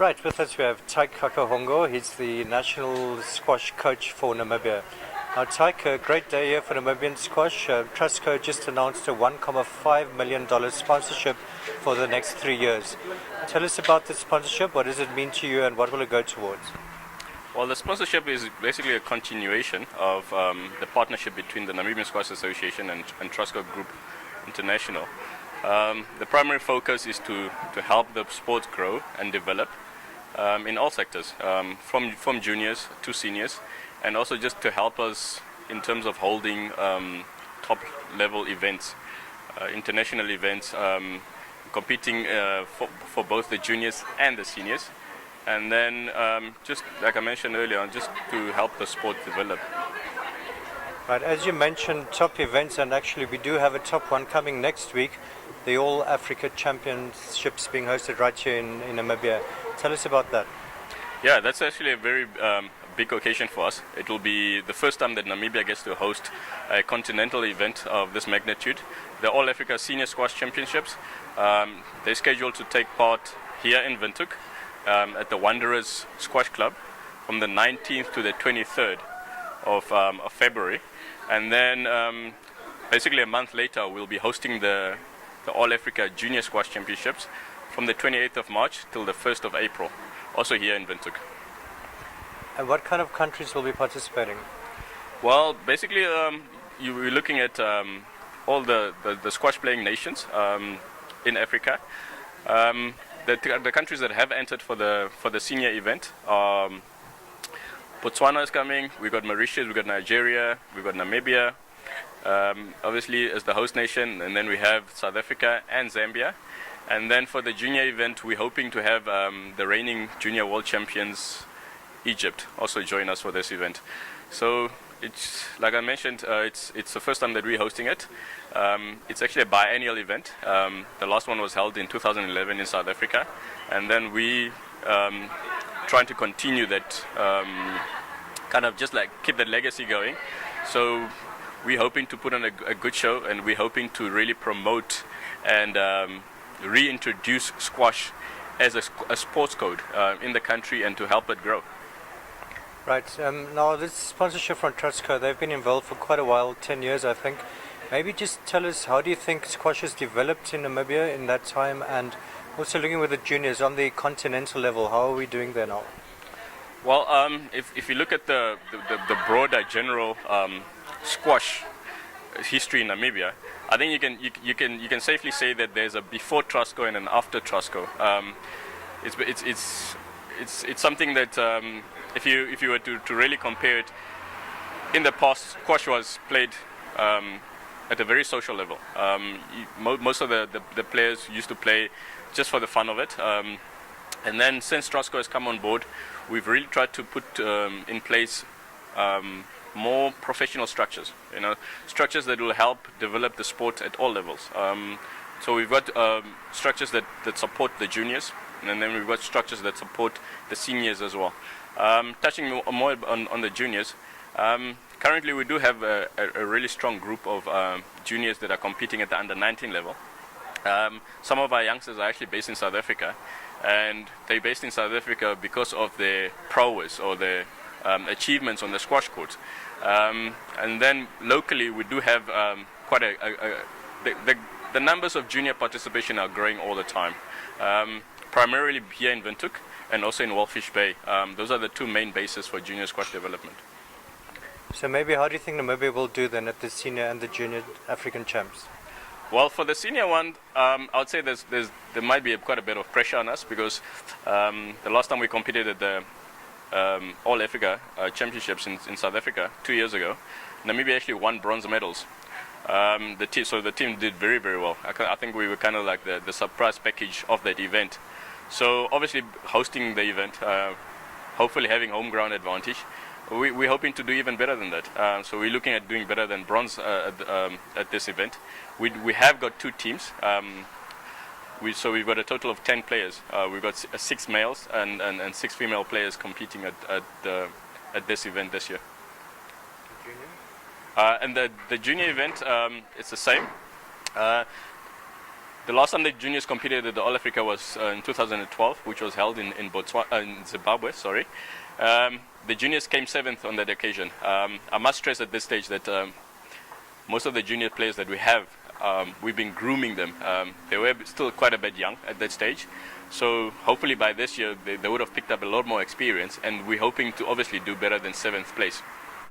Right, with us we have Tyc Kakehongo. He's the national squash coach for Namibia. Now, Tyc, a great day here for Namibian squash. Trustco just announced a $1.5 million sponsorship for the next 3 years. Tell us about the sponsorship. What does it mean to you and what will it go towards? Well, the sponsorship is basically a continuation of the partnership between the Namibian Squash Association and Trustco Group International. The primary focus is to help the sport grow and develop in all sectors, from juniors to seniors, and also just to help us in terms of holding top level events, international events, competing for both the juniors and the seniors. And then, just like I mentioned earlier, just to help the sport develop. Right, as you mentioned, top events, and actually we do have a top one coming next week, the All Africa Championships being hosted right here in Namibia. Tell us about that. Yeah, that's actually a very big occasion for us. It will be the first time that Namibia gets to host a continental event of this magnitude. The All Africa Senior Squash Championships, they're scheduled to take part here in Windhoek at the Wanderers Squash Club from the 19th to the 23rd of February. And then basically a month later we'll be hosting the All Africa Junior Squash Championships from the 28th of March till the 1st of April, also here in Windhoek. And what kind of countries will be participating? Well, basically we're looking at all the squash playing nations in Africa. The countries that have entered for the senior event, Botswana is coming. We've got Mauritius, we've got Nigeria, we've got Namibia, obviously as the host nation, and then we have South Africa and Zambia. And then for the junior event, we're hoping to have the reigning junior world champions, Egypt, also join us for this event. So it's, like I mentioned, it's the first time that we're hosting it. It's actually a biennial event. The last one was held in 2011 in South Africa, and then we trying to continue that, kind of just like keep that legacy going. So we're hoping to put on a good show, and we're hoping to really promote and reintroduce squash as a sports code in the country and to help it grow. Right, now this sponsorship from Trustco, they've been involved for quite a while, 10 years I think. Maybe just tell us, how do you think squash has developed in Namibia in that time, and also looking with the juniors on the continental level, how are we doing there now? Well, if you look at the broader general squash history in Namibia, I think you can safely say that there's a before Trustco and an after Trustco. It's something that if you were to really compare it, in the past squash was played at a very social level. Most of the players used to play just for the fun of it, and then since Trustco has come on board, we've really tried to put in place more professional structures, structures that will help develop the sport at all levels. So we've got structures that support the juniors, and then we've got structures that support the seniors as well. Touching more on the juniors, currently we do have a really strong group of juniors that are competing at the under-19 level. Some of our youngsters are actually based in South Africa, and they're based in South Africa because of their prowess or their achievements on the squash court. And then locally we do have quite the numbers of junior participation are growing all the time, primarily here in Windhoek and also in Walfish Bay. Those are the two main bases for junior squash development. So maybe how do you think Namibia will do then at the senior and the junior African champs? Well, for the senior one, I would say there might be quite a bit of pressure on us, because the last time we competed at the All Africa Championships in South Africa 2 years ago, Namibia actually won bronze medals. The team did very, very well. I think we were kind of like the surprise package of that event. So obviously hosting the event, hopefully having home ground advantage, we're hoping to do even better than that. So we're looking at doing better than bronze at this event. We have got two teams. So we've got a total of 10 players. We've got 6 males and 6 female players competing at this event this year. And the junior event, it's the same. The last time the juniors competed at the All Africa was in 2012, which was held in Zimbabwe. Sorry, the juniors came 7th on that occasion. I must stress at this stage that most of the junior players that we have, we've been grooming them. They were still quite a bit young at that stage, so hopefully by this year they would have picked up a lot more experience, and we're hoping to obviously do better than 7th place.